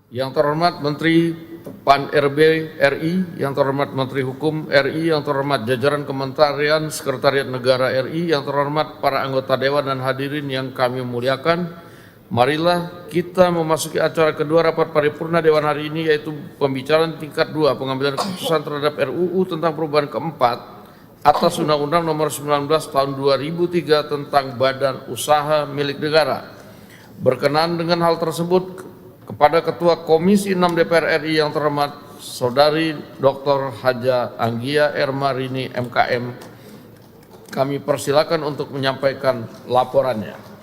Yang terhormat Menteri Pan-RB RI, yang terhormat Menteri Hukum RI, yang terhormat jajaran Kementerian Sekretariat Negara RI, yang terhormat para anggota Dewan dan hadirin yang kami muliakan, marilah kita memasuki acara kedua rapat paripurna Dewan hari ini, yaitu pembicaraan tingkat 2 pengambilan keputusan terhadap RUU tentang perubahan keempat atas Undang-Undang Nomor 19 Tahun 2003 tentang Badan Usaha Milik Negara. Berkenaan dengan hal tersebut, kepada Ketua Komisi 6 DPR RI yang terhormat Saudari Dr. Haja Anggia Ermarini MKM, kami persilakan untuk menyampaikan laporannya.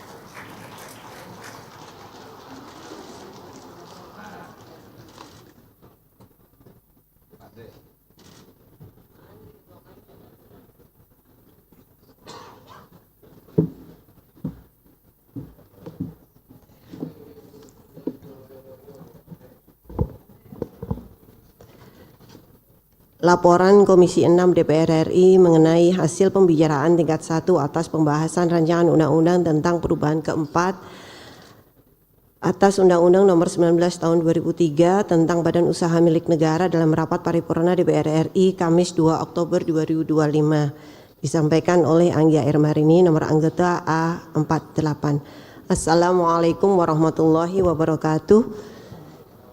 Laporan Komisi 6 DPR RI mengenai hasil pembicaraan tingkat 1 atas pembahasan rancangan undang-undang tentang perubahan keempat atas Undang-Undang Nomor 19 Tahun 2003 tentang Badan Usaha Milik Negara dalam rapat paripurna DPR RI Kamis 2 Oktober 2025 disampaikan oleh Anggia Ermarini nomor anggota A48. Assalamualaikum warahmatullahi wabarakatuh.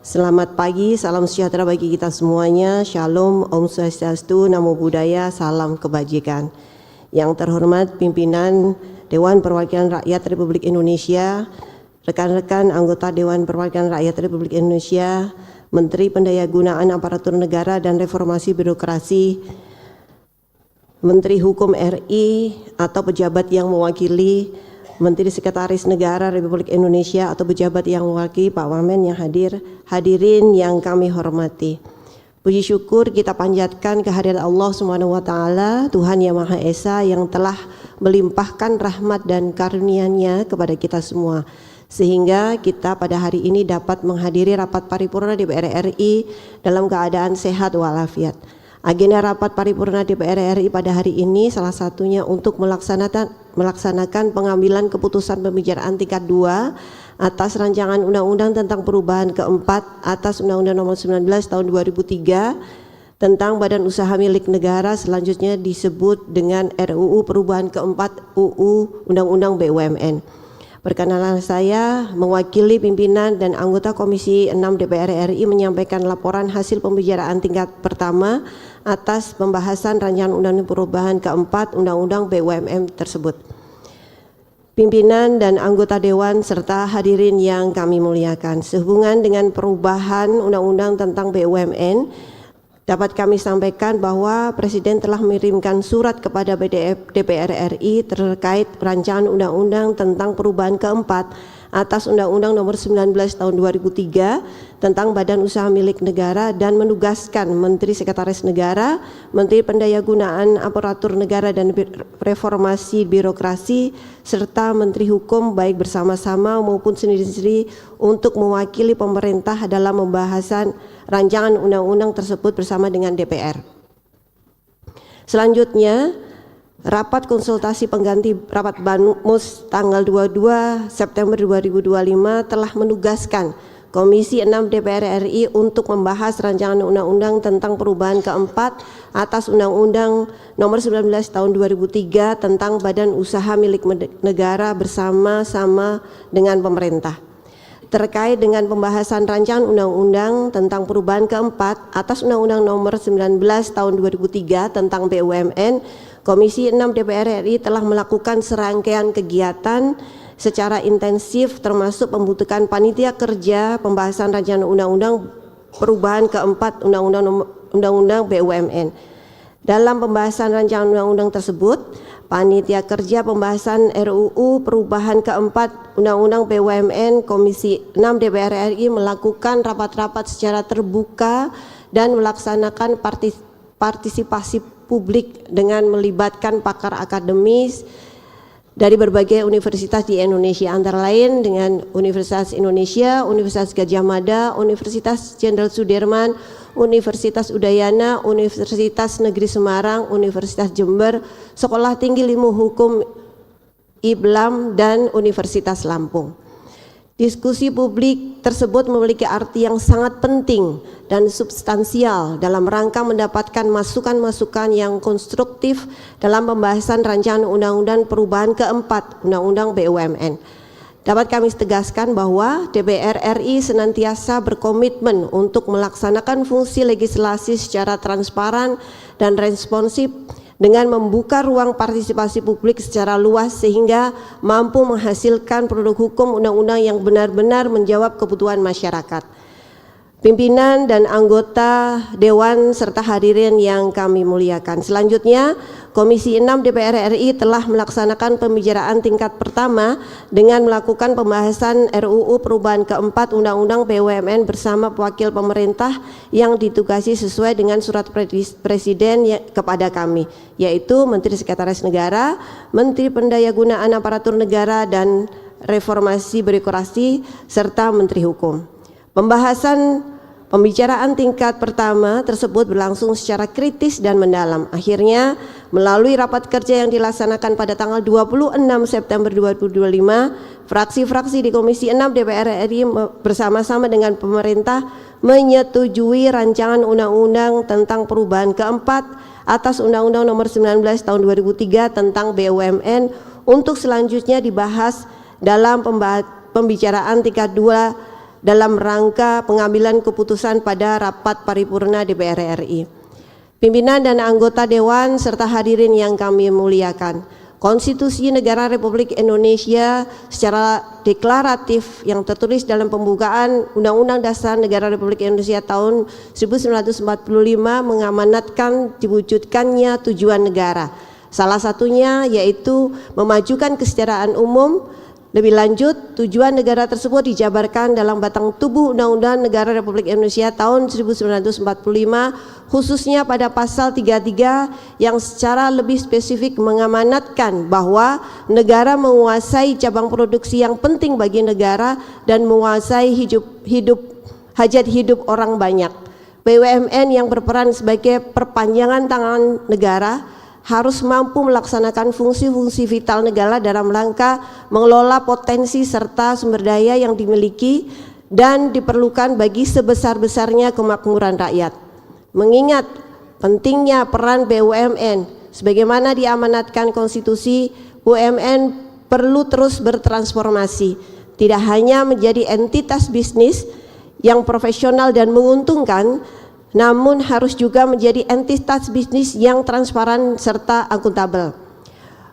Selamat pagi, salam sejahtera bagi kita semuanya. Shalom, Om Swastiastu, Namo Buddhaya, salam kebajikan. Yang terhormat pimpinan Dewan Perwakilan Rakyat Republik Indonesia, rekan-rekan anggota Dewan Perwakilan Rakyat Republik Indonesia, Menteri Pendayagunaan Aparatur Negara dan Reformasi Birokrasi, Menteri Hukum RI atau pejabat yang mewakili Menteri Sekretaris Negara Republik Indonesia atau pejabat yang mewakili Pak Wamen yang hadirin yang kami hormati. Puji syukur kita panjatkan kehadirat Allah Subhanahu wa taala, Tuhan Yang Maha Esa yang telah melimpahkan rahmat dan karunia-Nya kepada kita semua, sehingga kita pada hari ini dapat menghadiri rapat paripurna DPR RI dalam keadaan sehat walafiat. Agenda rapat paripurna DPR RI pada hari ini salah satunya untuk melaksanakan pengambilan keputusan pembicaraan tingkat 2 atas rancangan undang-undang tentang perubahan keempat atas Undang-Undang Nomor 19 Tahun 2003 tentang Badan Usaha Milik Negara, selanjutnya disebut dengan RUU perubahan keempat UU Undang-Undang BUMN. Perkenalan saya mewakili pimpinan dan anggota Komisi 6 DPR RI menyampaikan laporan hasil pembicaraan tingkat pertama atas pembahasan rancangan undang-undang perubahan keempat Undang-Undang BUMN tersebut. Pimpinan dan anggota Dewan serta hadirin yang kami muliakan, sehubungan dengan perubahan Undang-Undang tentang BUMN, dapat kami sampaikan bahwa Presiden telah mengirimkan surat kepada DPR RI terkait rancangan undang-undang tentang perubahan keempat atas Undang-Undang Nomor 19 Tahun 2003 tentang Badan Usaha Milik Negara dan menugaskan Menteri Sekretaris Negara, Menteri Pendayagunaan Aparatur Negara dan Reformasi Birokrasi, serta Menteri Hukum baik bersama-sama maupun sendiri-sendiri untuk mewakili pemerintah dalam pembahasan rancangan undang-undang tersebut bersama dengan DPR. Selanjutnya, rapat konsultasi pengganti rapat Banmus tanggal 22 September 2025 telah menugaskan Komisi 6 DPR RI untuk membahas rancangan undang-undang tentang perubahan keempat atas Undang-Undang Nomor 19 Tahun 2003 tentang Badan Usaha Milik Negara bersama-sama dengan pemerintah. Terkait dengan pembahasan rancangan undang-undang tentang perubahan keempat atas Undang-Undang Nomor 19 Tahun 2003 tentang BUMN, Komisi 6 DPR RI telah melakukan serangkaian kegiatan secara intensif, termasuk pembentukan panitia kerja pembahasan rancangan undang-undang perubahan keempat Undang-Undang BUMN. Dalam pembahasan rancangan undang-undang tersebut, panitia kerja pembahasan RUU perubahan keempat Undang-Undang BUMN Komisi 6 DPR RI melakukan rapat-rapat secara terbuka dan melaksanakan partisipasi publik dengan melibatkan pakar akademis dari berbagai universitas di Indonesia, antara lain dengan Universitas Indonesia, Universitas Gadjah Mada, Universitas Jenderal Sudirman, Universitas Udayana, Universitas Negeri Semarang, Universitas Jember, Sekolah Tinggi Ilmu Hukum IBLAM, dan Universitas Lampung. Diskusi publik tersebut memiliki arti yang sangat penting dan substansial dalam rangka mendapatkan masukan-masukan yang konstruktif dalam pembahasan rancangan undang-undang perubahan keempat Undang-Undang BUMN. Dapat kami tegaskan bahwa DPR RI senantiasa berkomitmen untuk melaksanakan fungsi legislasi secara transparan dan responsif dengan membuka ruang partisipasi publik secara luas sehingga mampu menghasilkan produk hukum undang-undang yang benar-benar menjawab kebutuhan masyarakat. Pimpinan dan anggota Dewan serta hadirin yang kami muliakan. Selanjutnya, Komisi 6 DPR RI telah melaksanakan pembicaraan tingkat pertama dengan melakukan pembahasan RUU perubahan keempat Undang-Undang BUMN bersama wakil pemerintah yang ditugasi sesuai dengan surat Presiden kepada kami, yaitu Menteri Sekretaris Negara, Menteri Pendayagunaan Aparatur Negara dan Reformasi Birokrasi, serta Menteri Hukum. Pembicaraan tingkat pertama tersebut berlangsung secara kritis dan mendalam. Akhirnya, melalui rapat kerja yang dilaksanakan pada tanggal 26 September 2025, fraksi-fraksi di Komisi 6 DPR RI bersama-sama dengan pemerintah menyetujui rancangan undang-undang tentang perubahan keempat atas Undang-Undang Nomor 19 Tahun 2003 tentang BUMN untuk selanjutnya dibahas dalam pembicaraan tingkat 2 dalam rangka pengambilan keputusan pada rapat paripurna DPR RI. Pimpinan dan anggota Dewan serta hadirin yang kami muliakan, Konstitusi Negara Republik Indonesia secara deklaratif yang tertulis dalam pembukaan Undang-Undang Dasar Negara Republik Indonesia tahun 1945 mengamanatkan diwujudkannya tujuan negara. Salah satunya yaitu memajukan kesejahteraan umum. Lebih lanjut, tujuan negara tersebut dijabarkan dalam batang tubuh Undang-Undang Negara Republik Indonesia tahun 1945, khususnya pada pasal 33 yang secara lebih spesifik mengamanatkan bahwa negara menguasai cabang produksi yang penting bagi negara dan menguasai hajat hidup orang banyak. BUMN yang berperan sebagai perpanjangan tangan negara harus mampu melaksanakan fungsi-fungsi vital negara dalam rangka mengelola potensi serta sumber daya yang dimiliki dan diperlukan bagi sebesar-besarnya kemakmuran rakyat. Mengingat pentingnya peran BUMN sebagaimana diamanatkan konstitusi, BUMN perlu terus bertransformasi, tidak hanya menjadi entitas bisnis yang profesional dan menguntungkan, namun harus juga menjadi entitas bisnis yang transparan serta akuntabel.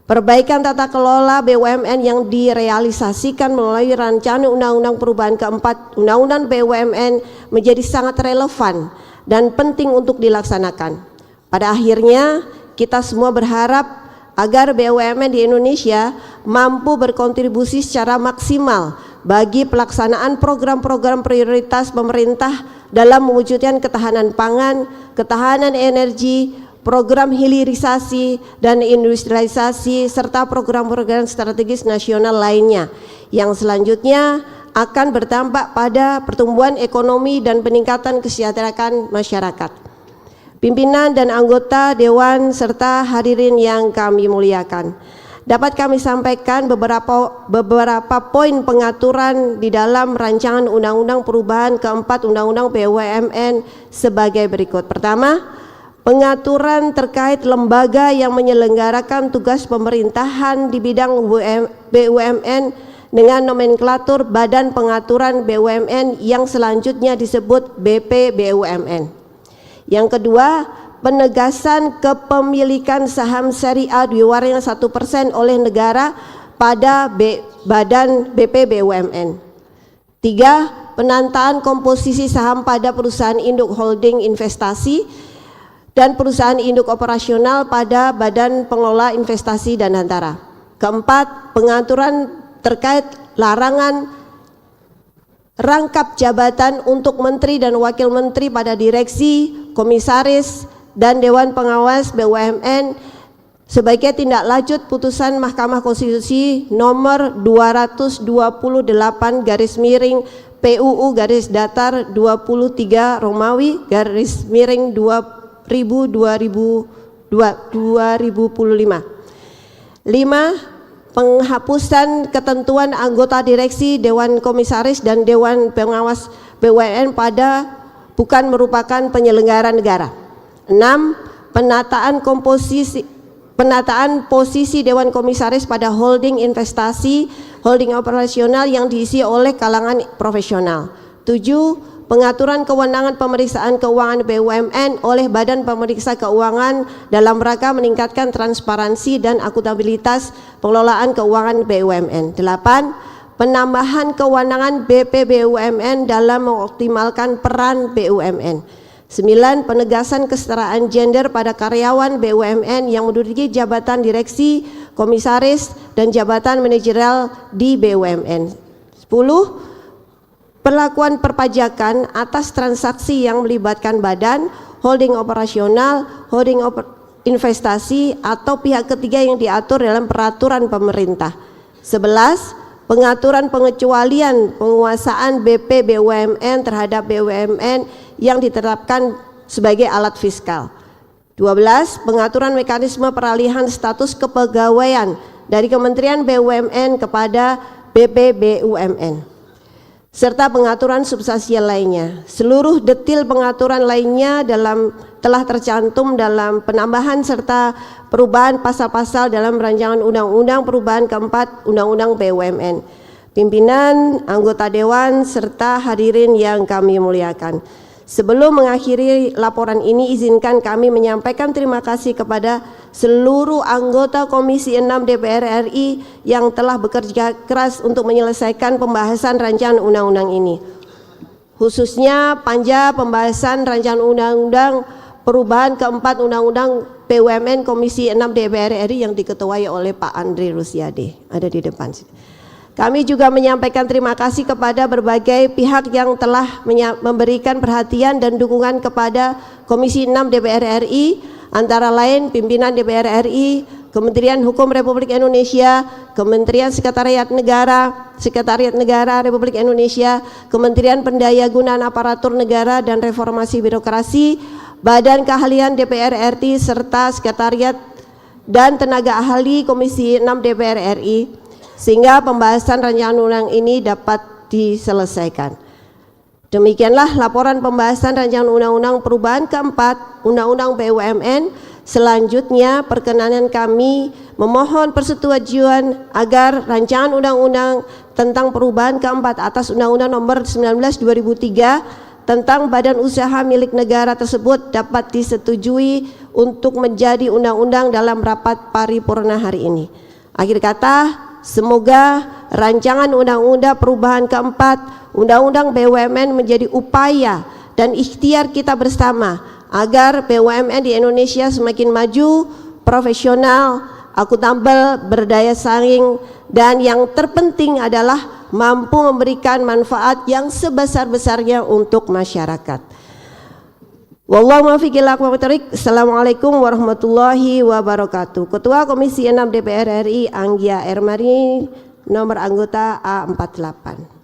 Perbaikan tata kelola BUMN yang direalisasikan melalui rancangan undang-undang perubahan keempat Undang-Undang BUMN menjadi sangat relevan dan penting untuk dilaksanakan. Pada akhirnya, kita semua berharap agar BUMN di Indonesia mampu berkontribusi secara maksimal bagi pelaksanaan program-program prioritas pemerintah dalam mewujudkan ketahanan pangan, ketahanan energi, program hilirisasi dan industrialisasi serta program-program strategis nasional lainnya yang selanjutnya akan berdampak pada pertumbuhan ekonomi dan peningkatan kesejahteraan masyarakat. Pimpinan dan anggota Dewan serta hadirin yang kami muliakan, dapat kami sampaikan beberapa poin pengaturan di dalam rancangan undang-undang perubahan keempat Undang-Undang BUMN sebagai berikut. Pertama, pengaturan terkait lembaga yang menyelenggarakan tugas pemerintahan di bidang BUMN dengan nomenklatur Badan Pengaturan BUMN yang selanjutnya disebut BPBUMN. Yang kedua, penegasan kepemilikan saham seri A diwarnai 1% oleh negara pada Badan BPBUMN. 3. Penataan komposisi saham pada perusahaan induk holding investasi dan perusahaan induk operasional pada Badan Pengelola Investasi dan Antara. Keempat, pengaturan terkait larangan rangkap jabatan untuk menteri dan wakil menteri pada direksi, komisaris, dan Dewan Pengawas BUMN sebagai tindak lanjut putusan Mahkamah Konstitusi nomor 220/PUU-23 Romawi /2025. 5. penghapusan ketentuan anggota direksi, Dewan Komisaris dan Dewan Pengawas BUMN bukan merupakan penyelenggara negara. 6. Penataan posisi Dewan Komisaris pada holding investasi, holding operasional yang diisi oleh kalangan profesional. 7. Pengaturan kewenangan pemeriksaan keuangan BUMN oleh Badan Pemeriksa Keuangan dalam rangka meningkatkan transparansi dan akuntabilitas pengelolaan keuangan BUMN. 8. Penambahan kewenangan BPBUMN dalam mengoptimalkan peran BUMN. 9. Penegasan kesetaraan gender pada karyawan BUMN yang menduduki jabatan direksi, komisaris, dan jabatan manajerial di BUMN. 10. Perlakuan perpajakan atas transaksi yang melibatkan badan, holding operasional, holding investasi, atau pihak ketiga yang diatur dalam peraturan pemerintah. 11. Pengaturan pengecualian penguasaan BP BUMN terhadap BUMN yang ditetapkan sebagai alat fiskal. 12. Pengaturan mekanisme peralihan status kepegawaian dari Kementerian BUMN kepada BP BUMN, serta pengaturan substansial lainnya. Seluruh detil pengaturan lainnya telah tercantum dalam penambahan serta perubahan pasal-pasal dalam rancangan undang-undang perubahan keempat Undang-Undang BUMN. Pimpinan, anggota dewan, serta hadirin yang kami muliakan. Sebelum mengakhiri laporan ini, izinkan kami menyampaikan terima kasih kepada seluruh anggota Komisi 6 DPR RI yang telah bekerja keras untuk menyelesaikan pembahasan rancangan undang-undang ini. Khususnya panja pembahasan rancangan undang-undang perubahan keempat Undang-Undang BUMN Komisi 6 DPR RI yang diketuai oleh Pak Andri Rusiade, ada di depan. Kami juga menyampaikan terima kasih kepada berbagai pihak yang telah memberikan perhatian dan dukungan kepada Komisi 6 DPR RI, antara lain pimpinan DPR RI, Kementerian Hukum Republik Indonesia, Kementerian Sekretariat Negara Republik Indonesia, Kementerian Pendayagunaan Aparatur Negara dan Reformasi Birokrasi, Badan Keahlian DPR RI, serta Sekretariat dan tenaga ahli Komisi 6 DPR RI, sehingga pembahasan rancangan undang ini dapat diselesaikan. Demikianlah laporan pembahasan rancangan undang-undang perubahan keempat Undang-Undang BUMN. Selanjutnya perkenanan kami memohon persetujuan agar rancangan undang-undang tentang perubahan keempat atas Undang-Undang Nomor 19 2003 tentang badan usaha milik negara tersebut dapat disetujui untuk menjadi undang-undang dalam rapat paripurna hari ini. Akhir kata, semoga rancangan undang-undang perubahan keempat Undang-Undang BUMN menjadi upaya dan ikhtiar kita bersama agar BUMN di Indonesia semakin maju, profesional, akuntabel, berdaya saing, dan yang terpenting adalah mampu memberikan manfaat yang sebesar-besarnya untuk masyarakat. Wallahu muwaffiq ila aqwamit thoriq. Assalamualaikum warahmatullahi wabarakatuh. Ketua Komisi 6 DPR RI Anggia Ermari, nomor anggota A48.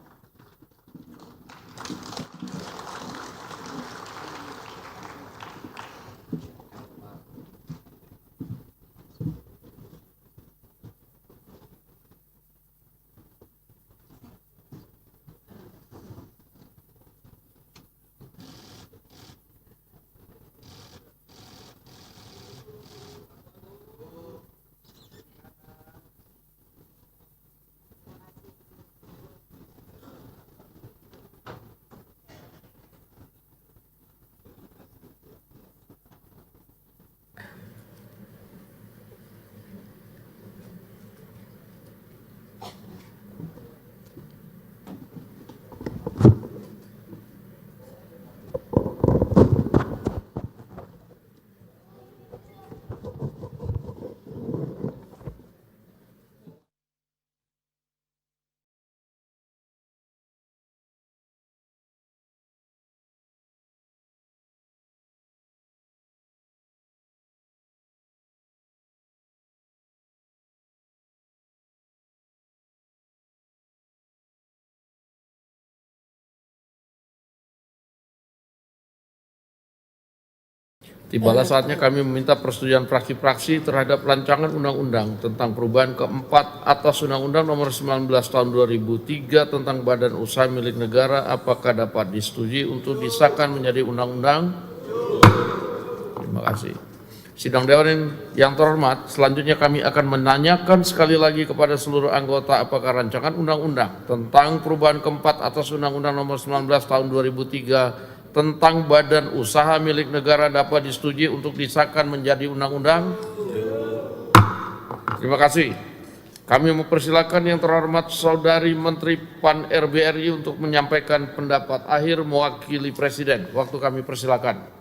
Tibalah saatnya kami meminta persetujuan fraksi-fraksi terhadap rancangan undang-undang tentang perubahan keempat atas Undang-Undang Nomor 19 Tahun 2003 tentang Badan Usaha Milik Negara. Apakah dapat disetujui untuk disahkan menjadi undang-undang? Terima kasih. Sidang Dewan yang terhormat, selanjutnya kami akan menanyakan sekali lagi kepada seluruh anggota apakah rancangan undang-undang tentang perubahan keempat atas Undang-Undang Nomor 19 Tahun 2003 tentang Badan Usaha Milik Negara dapat disetujui untuk disahkan menjadi undang-undang? Terima kasih. Kami mempersilakan yang terhormat Saudari Menteri PAN RBRI untuk menyampaikan pendapat akhir mewakili Presiden. Waktu kami persilakan.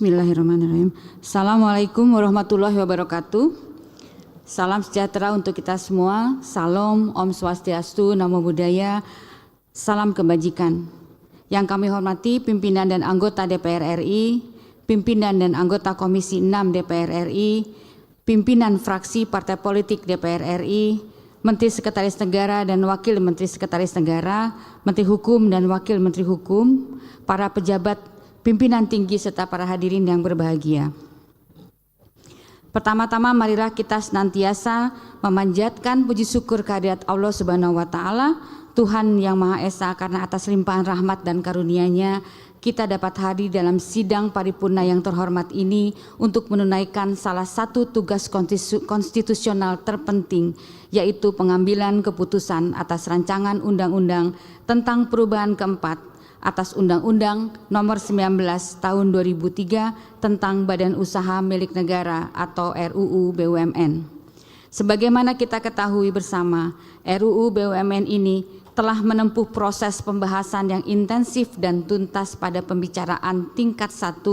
Bismillahirrahmanirrahim. Assalamualaikum warahmatullahi wabarakatuh. Salam sejahtera untuk kita semua. Salam, Om Swastiastu, Namo Buddhaya, salam kebajikan. Yang kami hormati pimpinan dan anggota DPR RI, pimpinan dan anggota Komisi 6 DPR RI, pimpinan fraksi partai politik DPR RI, Menteri Sekretaris Negara dan Wakil Menteri Sekretaris Negara, Menteri Hukum dan Wakil Menteri Hukum, para pejabat pimpinan tinggi serta para hadirin yang berbahagia. Pertama-tama marilah kita senantiasa memanjatkan puji syukur kehadirat Allah Subhanahu wa taala, Tuhan yang Maha Esa, karena atas limpahan rahmat dan karunia-Nya kita dapat hadir dalam sidang paripurna yang terhormat ini untuk menunaikan salah satu tugas konstitusional terpenting, yaitu pengambilan keputusan atas rancangan undang-undang tentang perubahan keempat atas Undang-Undang Nomor 19 Tahun 2003 tentang Badan Usaha Milik Negara atau RUU BUMN. Sebagaimana kita ketahui bersama, RUU BUMN ini telah menempuh proses pembahasan yang intensif dan tuntas pada pembicaraan tingkat 1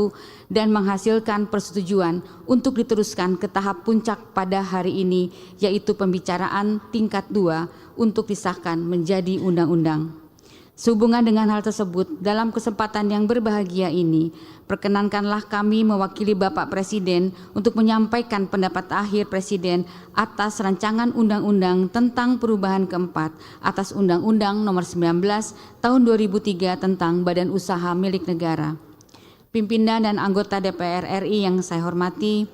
dan menghasilkan persetujuan untuk diteruskan ke tahap puncak pada hari ini, yaitu pembicaraan tingkat 2 untuk disahkan menjadi undang-undang. Sehubungan dengan hal tersebut, dalam kesempatan yang berbahagia ini, perkenankanlah kami mewakili Bapak Presiden untuk menyampaikan pendapat akhir Presiden atas rancangan undang-undang tentang perubahan keempat atas Undang-Undang Nomor 19 Tahun 2003 tentang Badan Usaha Milik Negara. Pimpinan dan anggota DPR RI yang saya hormati,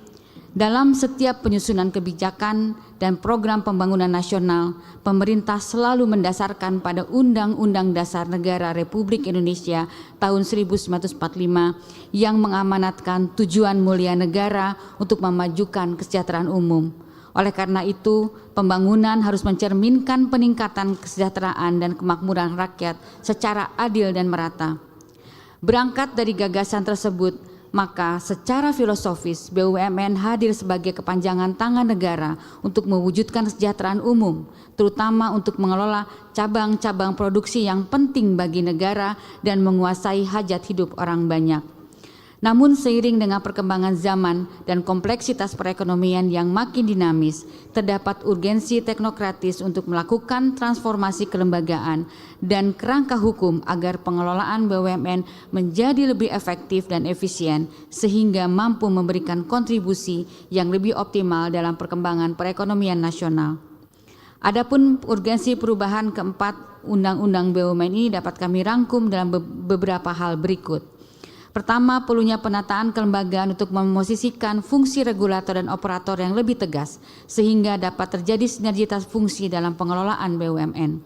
dalam setiap penyusunan kebijakan dan program pembangunan nasional, pemerintah selalu mendasarkan pada Undang-Undang Dasar Negara Republik Indonesia tahun 1945 yang mengamanatkan tujuan mulia negara untuk memajukan kesejahteraan umum. Oleh karena itu, pembangunan harus mencerminkan peningkatan kesejahteraan dan kemakmuran rakyat secara adil dan merata. Berangkat dari gagasan tersebut, maka secara filosofis BUMN hadir sebagai kepanjangan tangan negara untuk mewujudkan kesejahteraan umum, terutama untuk mengelola cabang-cabang produksi yang penting bagi negara dan menguasai hajat hidup orang banyak. Namun seiring dengan perkembangan zaman dan kompleksitas perekonomian yang makin dinamis, terdapat urgensi teknokratis untuk melakukan transformasi kelembagaan dan kerangka hukum agar pengelolaan BUMN menjadi lebih efektif dan efisien sehingga mampu memberikan kontribusi yang lebih optimal dalam perkembangan perekonomian nasional. Adapun urgensi perubahan keempat Undang-Undang BUMN ini dapat kami rangkum dalam beberapa hal berikut. Pertama, perlunya penataan kelembagaan untuk memosisikan fungsi regulator dan operator yang lebih tegas, sehingga dapat terjadi sinergitas fungsi dalam pengelolaan BUMN.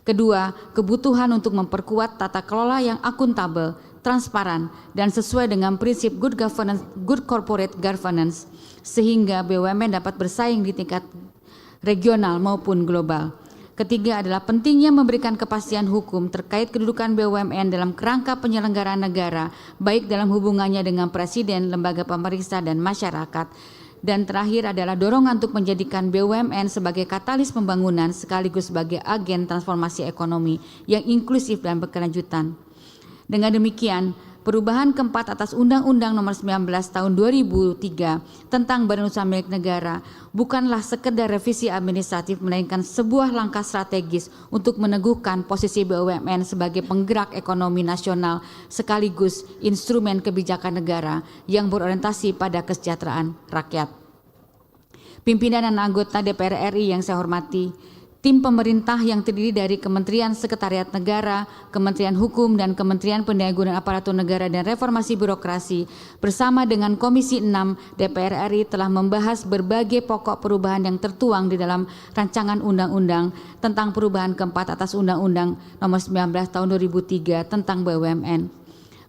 Kedua, kebutuhan untuk memperkuat tata kelola yang akuntabel, transparan, dan sesuai dengan prinsip good corporate governance, sehingga BUMN dapat bersaing di tingkat regional maupun global. Ketiga adalah pentingnya memberikan kepastian hukum terkait kedudukan BUMN dalam kerangka penyelenggaraan negara, baik dalam hubungannya dengan presiden, lembaga pemeriksa, dan masyarakat, Dan terakhir adalah dorongan untuk menjadikan BUMN sebagai katalis pembangunan sekaligus sebagai agen transformasi ekonomi yang inklusif dan berkelanjutan. Dengan demikian, perubahan keempat atas Undang-Undang Nomor 19 Tahun 2003 tentang Badan Usaha Milik Negara bukanlah sekedar revisi administratif, melainkan sebuah langkah strategis untuk meneguhkan posisi BUMN sebagai penggerak ekonomi nasional sekaligus instrumen kebijakan negara yang berorientasi pada kesejahteraan rakyat. Pimpinan dan anggota DPR RI yang saya hormati, tim pemerintah yang terdiri dari Kementerian Sekretariat Negara, Kementerian Hukum, dan Kementerian Pendayagunaan Aparatur Negara dan Reformasi Birokrasi bersama dengan Komisi 6 DPR RI telah membahas berbagai pokok perubahan yang tertuang di dalam rancangan undang-undang tentang perubahan keempat atas Undang-Undang Nomor 19 Tahun 2003 tentang BUMN.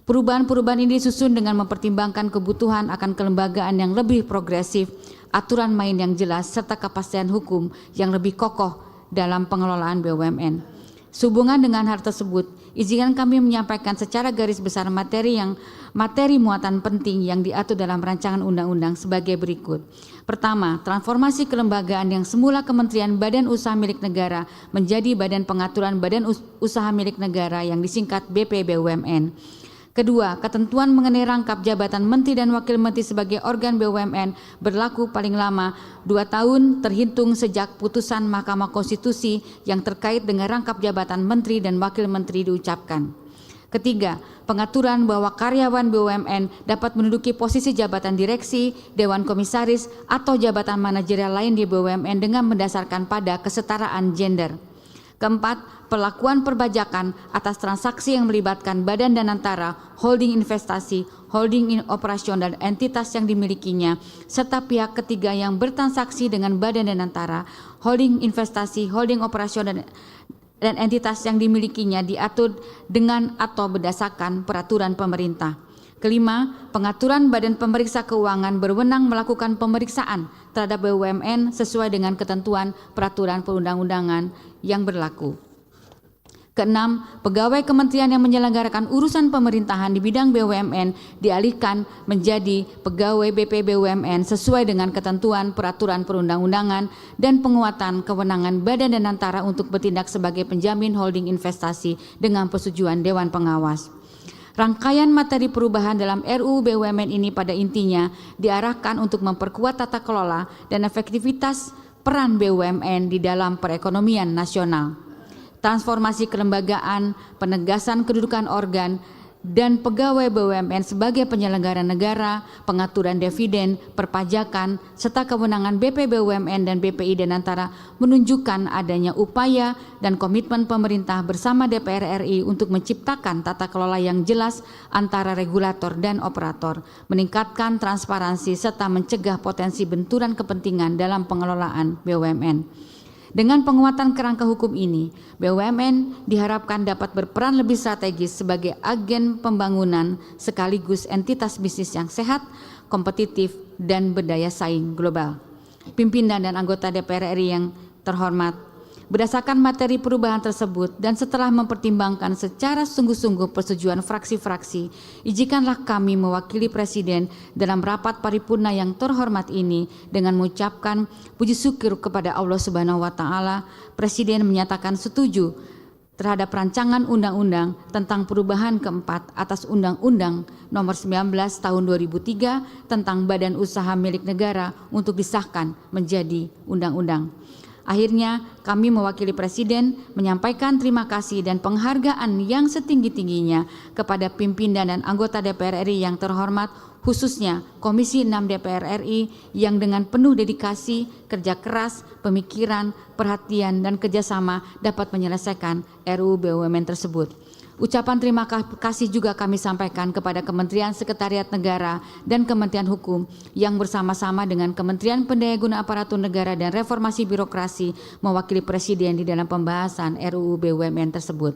Perubahan-perubahan ini disusun dengan mempertimbangkan kebutuhan akan kelembagaan yang lebih progresif, aturan main yang jelas, serta kepastian hukum yang lebih kokoh dalam pengelolaan BUMN. Sehubungan dengan hal tersebut, izinkan kami menyampaikan secara garis besar materi muatan penting yang diatur dalam rancangan undang-undang sebagai berikut. Pertama, transformasi kelembagaan yang semula Kementerian Badan Usaha Milik Negara menjadi Badan Pengaturan Badan Usaha Milik Negara yang disingkat BPBUMN. Kedua, ketentuan mengenai rangkap jabatan Menteri dan Wakil Menteri sebagai organ BUMN berlaku paling lama 2 tahun terhitung sejak putusan Mahkamah Konstitusi yang terkait dengan rangkap jabatan Menteri dan Wakil Menteri diucapkan. Ketiga, pengaturan bahwa karyawan BUMN dapat menduduki posisi jabatan direksi, dewan komisaris, atau jabatan manajerial lain di BUMN dengan mendasarkan pada kesetaraan gender. Keempat, perlakuan perpajakan atas transaksi yang melibatkan badan dan antara holding investasi, holding operasional dan entitas yang dimilikinya, serta pihak ketiga yang bertransaksi dengan badan dan antara holding investasi, holding operasional dan entitas yang dimilikinya diatur dengan atau berdasarkan peraturan pemerintah. Kelima, pengaturan Badan Pemeriksa Keuangan berwenang melakukan pemeriksaan terhadap BUMN sesuai dengan ketentuan peraturan perundang-undangan yang berlaku. Keenam, pegawai kementerian yang menyelenggarakan urusan pemerintahan di bidang BUMN dialihkan menjadi pegawai BPBUMN sesuai dengan ketentuan peraturan perundang-undangan dan penguatan kewenangan badan dan antara untuk bertindak sebagai penjamin holding investasi dengan persetujuan Dewan Pengawas. Rangkaian materi perubahan dalam RUU BUMN ini pada intinya diarahkan untuk memperkuat tata kelola dan efektivitas peran BUMN di dalam perekonomian nasional. Transformasi kelembagaan, penegasan kedudukan organ dan pegawai BUMN sebagai penyelenggara negara, pengaturan dividen, perpajakan, serta kewenangan BPBUMN dan BPI dan antara menunjukkan adanya upaya dan komitmen pemerintah bersama DPR RI untuk menciptakan tata kelola yang jelas antara regulator dan operator, meningkatkan transparansi serta mencegah potensi benturan kepentingan dalam pengelolaan BUMN. Dengan penguatan kerangka hukum ini, BUMN diharapkan dapat berperan lebih strategis sebagai agen pembangunan sekaligus entitas bisnis yang sehat, kompetitif, dan berdaya saing global. Pimpinan dan anggota DPR RI yang terhormat, berdasarkan materi perubahan tersebut dan setelah mempertimbangkan secara sungguh-sungguh persetujuan fraksi-fraksi, izinkanlah kami mewakili Presiden dalam rapat paripurna yang terhormat ini dengan mengucapkan puji syukur kepada Allah Subhanahu wa Ta'ala. Presiden menyatakan setuju terhadap rancangan undang-undang tentang perubahan keempat atas Undang-Undang Nomor 19 Tahun 2003 tentang Badan Usaha Milik Negara untuk disahkan menjadi undang-undang. Akhirnya, kami mewakili Presiden menyampaikan terima kasih dan penghargaan yang setinggi-tingginya kepada pimpinan dan anggota DPR RI yang terhormat, khususnya Komisi 6 DPR RI yang dengan penuh dedikasi, kerja keras, pemikiran, perhatian, dan kerjasama dapat menyelesaikan RUU BUMN tersebut. Ucapan terima kasih juga kami sampaikan kepada Kementerian Sekretariat Negara dan Kementerian Hukum yang bersama-sama dengan Kementerian Pendayagunaan Aparatur Negara dan Reformasi Birokrasi mewakili Presiden di dalam pembahasan RUU BUMN tersebut.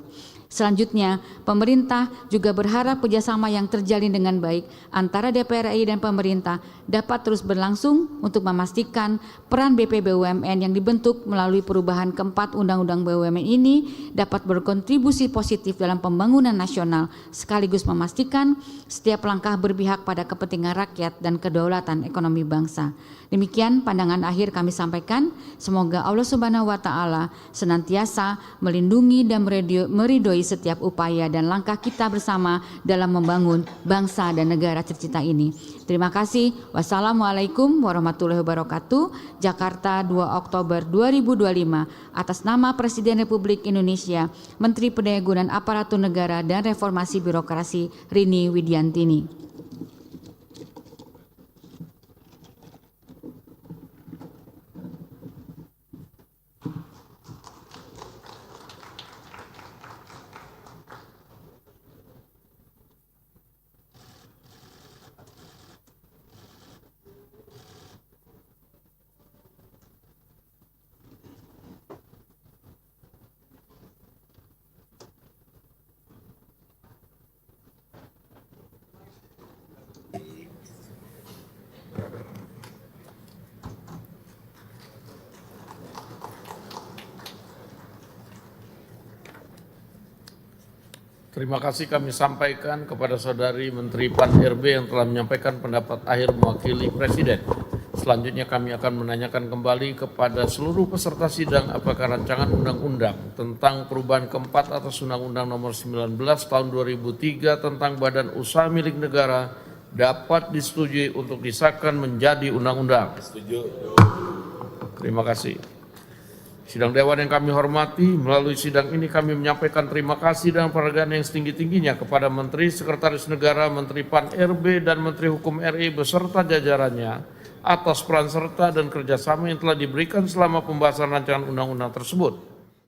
Selanjutnya, pemerintah juga berharap kerjasama yang terjalin dengan baik antara DPR RI dan pemerintah dapat terus berlangsung untuk memastikan peran BP BUMN yang dibentuk melalui perubahan keempat Undang-Undang BUMN ini dapat berkontribusi positif dalam pembangunan nasional, sekaligus memastikan setiap langkah berpihak pada kepentingan rakyat dan kedaulatan ekonomi bangsa. Demikian pandangan akhir kami sampaikan. Semoga Allah Subhanahu wa Ta'ala senantiasa melindungi dan meridhoi setiap upaya dan langkah kita bersama dalam membangun bangsa dan negara tercinta ini. Terima kasih. Wassalamualaikum warahmatullahi wabarakatuh. Jakarta, 2 Oktober 2025. Atas nama Presiden Republik Indonesia, Menteri Pendayagunaan Aparatur Negara dan Reformasi Birokrasi Rini Widiantini. Terima kasih kami sampaikan kepada Saudari Menteri Pan-RB yang telah menyampaikan pendapat akhir mewakili Presiden. Selanjutnya kami akan menanyakan kembali kepada seluruh peserta sidang apakah rancangan undang-undang tentang perubahan keempat atas Undang-Undang Nomor 19 Tahun 2003 tentang Badan Usaha Milik Negara dapat disetujui untuk disahkan menjadi undang-undang. Setuju. Terima kasih. Sidang Dewan yang kami hormati, melalui sidang ini kami menyampaikan terima kasih dan penghargaan yang setinggi-tingginya kepada Menteri Sekretaris Negara, Menteri Pan-RB, dan Menteri Hukum RI beserta jajarannya atas peran serta dan kerjasama yang telah diberikan selama pembahasan rancangan undang-undang tersebut.